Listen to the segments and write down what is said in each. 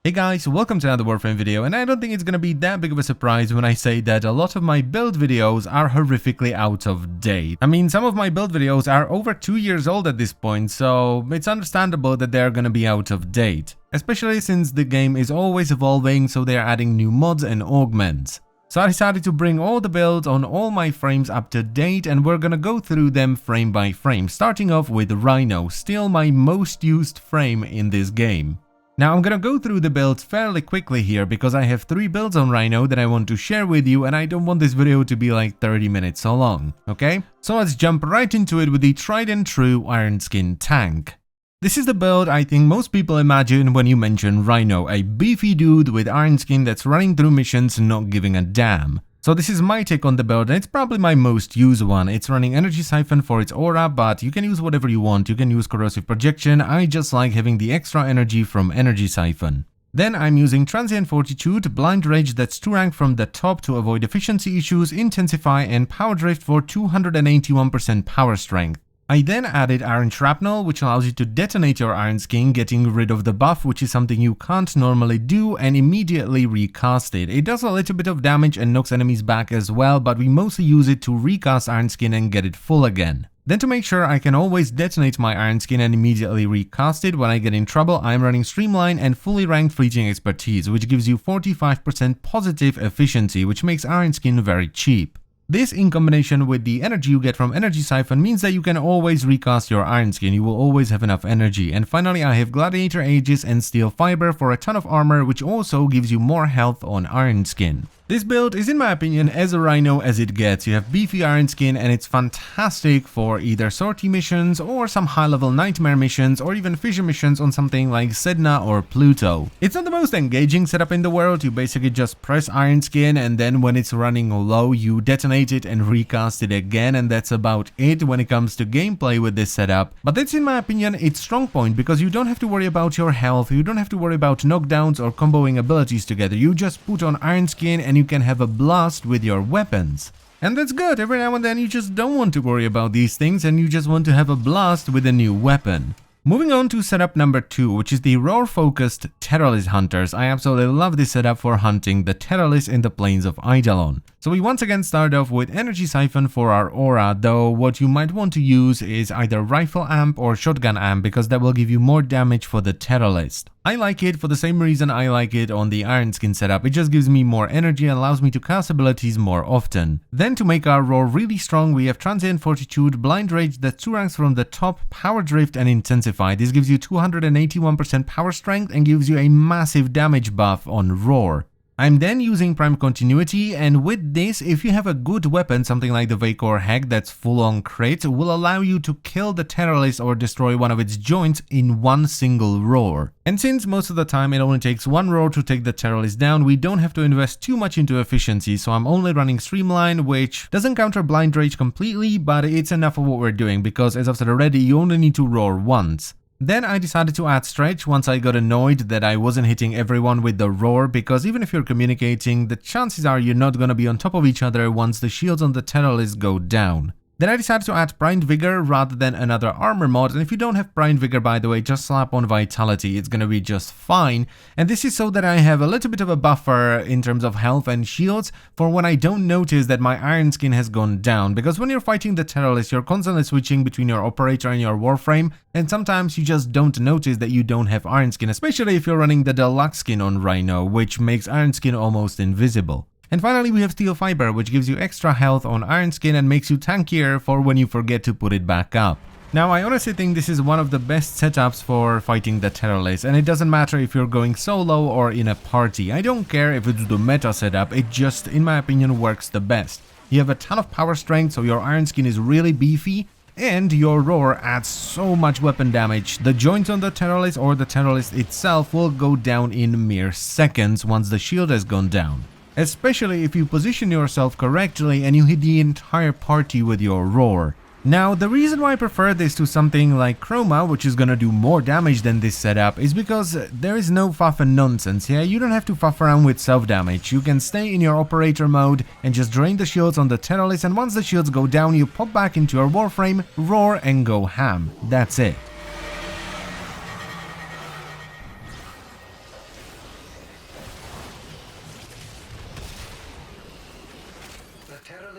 Hey guys, welcome to another Warframe video, and I don't think it's gonna be that big of a surprise when I say that a lot of my build videos are horrifically out of date. I mean, some of my build videos are over 2 years old at this point, so it's understandable that they're gonna be out of date. Especially since the game is always evolving, so they're adding new mods and augments. So I decided to bring all the builds on all my frames up to date, and we're gonna go through them frame by frame, starting off with Rhino, still my most used frame in this game. Now I'm gonna go through the builds fairly quickly here because I have 3 builds on Rhino that I want to share with you, and I don't want this video to be like 30 minutes so long, okay? So let's jump right into it with the tried and true Iron Skin tank. This is the build I think most people imagine when you mention Rhino, a beefy dude with iron skin that's running through missions not giving a damn. So this is my take on the build, and it's probably my most used one. It's running Energy Siphon for its aura, but you can use whatever you want. You can use Corrosive Projection. I just like having the extra energy from Energy Siphon. Then I'm using Transient Fortitude, Blind Rage that's 2 rank from the top to avoid efficiency issues, Intensify, and Power Drift for 281% power strength. I then added Iron Shrapnel, which allows you to detonate your Iron Skin, getting rid of the buff, which is something you can't normally do, and immediately recast it. It does a little bit of damage and knocks enemies back as well, but we mostly use it to recast Iron Skin and get it full again. Then to make sure I can always detonate my Iron Skin and immediately recast it when I get in trouble, I'm running Streamline and fully ranked Fleeting Expertise, which gives you 45% positive efficiency, which makes Iron Skin very cheap. This, in combination with the energy you get from Energy Siphon, means that you can always recast your Iron Skin, you will always have enough energy. And finally, I have Gladiator Aegis and Steel Fiber for a ton of armor, which also gives you more health on Iron Skin. This build is, in my opinion, as a Rhino as it gets. You have beefy Iron Skin, and it's fantastic for either sortie missions or some high-level nightmare missions or even fissure missions on something like Sedna or Pluto. It's not the most engaging setup in the world. You basically just press Iron Skin, and then when it's running low, you detonate it and recast it again, and that's about it when it comes to gameplay with this setup. But that's, in my opinion, its strong point, because you don't have to worry about your health, you don't have to worry about knockdowns or comboing abilities together. You just put on Iron Skin and you can have a blast with your weapons. And that's good. Every now and then you just don't want to worry about these things and you just want to have a blast with a new weapon. Moving on to setup number 2, which is the roar-focused Terrorist Hunters. I absolutely love this setup for hunting the Terrorists in the plains of Eidolon. So we once again start off with Energy Siphon for our aura, though what you might want to use is either Rifle Amp or Shotgun Amp, because that will give you more damage for the Terrorist. I like it for the same reason I like it on the Iron Skin setup. It just gives me more energy and allows me to cast abilities more often. Then to make our roar really strong, we have Transient Fortitude, Blind Rage that's 2 ranks from the top, Power Drift, and Intensify. This gives you 281% power strength and gives you a massive damage buff on roar. I'm then using Prime Continuity, and with this, if you have a good weapon, something like the Vacor Hack that's full on crit, will allow you to kill the Terrorist or destroy one of its joints in one single roar. And since most of the time it only takes 1 roar to take the Terrorist down, we don't have to invest too much into efficiency, so I'm only running Streamline, which doesn't counter Blind Rage completely, but it's enough of what we're doing, because as I've said already, you only need to roar once. Then I decided to add Stretch once I got annoyed that I wasn't hitting everyone with the roar, because even if you're communicating, the chances are you're not gonna be on top of each other once the shields on the Terrorists go down. Then I decided to add Primed Vigor rather than another armor mod, and if you don't have Primed Vigor, by the way, just slap on Vitality, it's gonna be just fine. And this is so that I have a little bit of a buffer in terms of health and shields for when I don't notice that my Iron Skin has gone down, because when you're fighting the Terrorists, you're constantly switching between your Operator and your Warframe, and sometimes you just don't notice that you don't have Iron Skin, especially if you're running the Deluxe skin on Rhino, which makes Iron Skin almost invisible. And finally we have Steel Fiber, which gives you extra health on Iron Skin and makes you tankier for when you forget to put it back up. Now I honestly think this is one of the best setups for fighting the Terrorists, and it doesn't matter if you're going solo or in a party. I don't care if it's the meta setup, it just, in my opinion, works the best. You have a ton of power strength, so your Iron Skin is really beefy, and your roar adds so much weapon damage. The joints on the Terrorist or the Terrorist itself will go down in mere seconds once the shield has gone down. Especially if you position yourself correctly and you hit the entire party with your roar. Now, the reason why I prefer this to something like Chroma, which is gonna do more damage than this setup, is because there is no faff and nonsense here. You don't have to faff around with self-damage. You can stay in your Operator mode and just drain the shields on the Terrorists, and once the shields go down, you pop back into your Warframe, roar, and go ham. That's it.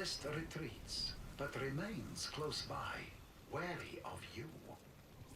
duelist retreats, but remains close by, wary of you.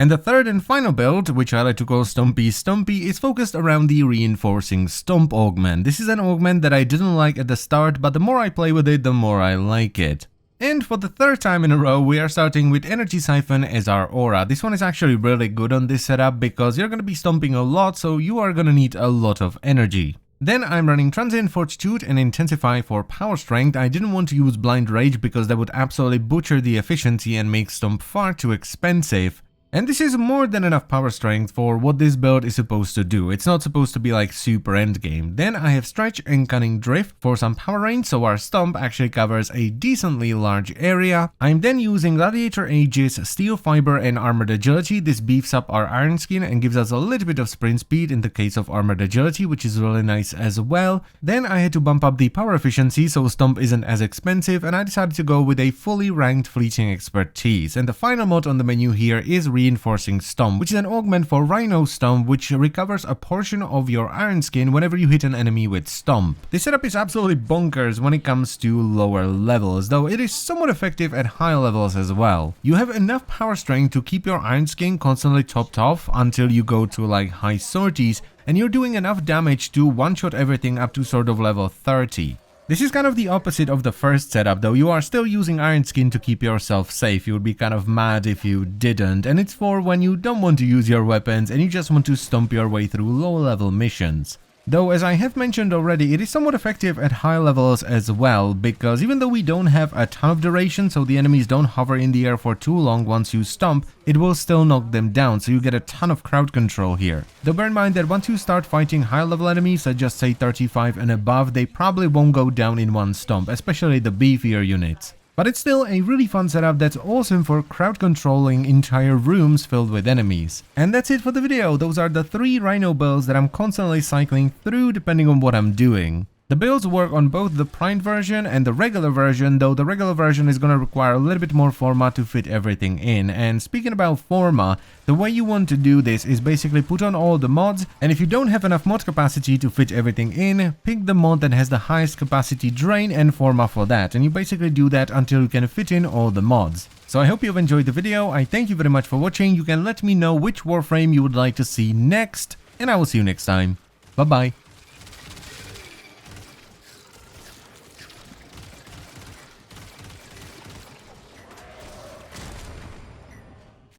And the third and final build, which I like to call Stumpy, is focused around the reinforcing Stomp augment. This is an augment that I didn't like at the start, but the more I play with it, the more I like it. And for the third time in a row, we are starting with Energy Siphon as our aura. This one is actually really good on this setup because you're going to be stomping a lot, so you are going to need a lot of energy. Then I'm running Transient Fortitude and Intensify for power strength. I didn't want to use Blind Rage because that would absolutely butcher the efficiency and make Stomp far too expensive. And this is more than enough power strength for what this build is supposed to do. It's not supposed to be like super endgame. Then I have Stretch and Cunning Drift for some power range, so our Stomp actually covers a decently large area. I'm then using Gladiator Aegis, Steel Fiber and Armored Agility. This beefs up our Iron Skin and gives us a little bit of sprint speed in the case of Armored Agility, which is really nice as well. Then I had to bump up the power efficiency so Stomp isn't as expensive, and I decided to go with a fully ranked Fleeting Expertise. And the final mod on the menu here is Reinforcing Stomp, which is an augment for Rhino Stomp, which recovers a portion of your Iron Skin whenever you hit an enemy with Stomp. This setup is absolutely bonkers when it comes to lower levels, though it is somewhat effective at high levels as well. You have enough power strength to keep your Iron Skin constantly topped off until you go to like high sorties, and you're doing enough damage to one-shot everything up to sort of level 30. This is kind of the opposite of the first setup, though. You are still using Iron Skin to keep yourself safe. You would be kind of mad if you didn't, and it's for when you don't want to use your weapons and you just want to stomp your way through low-level missions. Though, as I have mentioned already, it is somewhat effective at high levels as well, because even though we don't have a ton of duration, so the enemies don't hover in the air for too long once you stomp, it will still knock them down, so you get a ton of crowd control here. Though bear in mind that once you start fighting high level enemies, at just say 35 and above, they probably won't go down in one stomp, especially the beefier units. But it's still a really fun setup that's awesome for crowd controlling entire rooms filled with enemies. And that's it for the video. Those are the 3 Rhino builds that I'm constantly cycling through depending on what I'm doing. The builds work on both the primed version and the regular version, though the regular version is going to require a little bit more forma to fit everything in. And speaking about forma, the way you want to do this is basically put on all the mods, and if you don't have enough mod capacity to fit everything in, pick the mod that has the highest capacity drain and forma for that, and you basically do that until you can fit in all the mods. So I hope you've enjoyed the video. I thank you very much for watching. You can let me know which Warframe you would like to see next, and I will see you next time. Bye bye.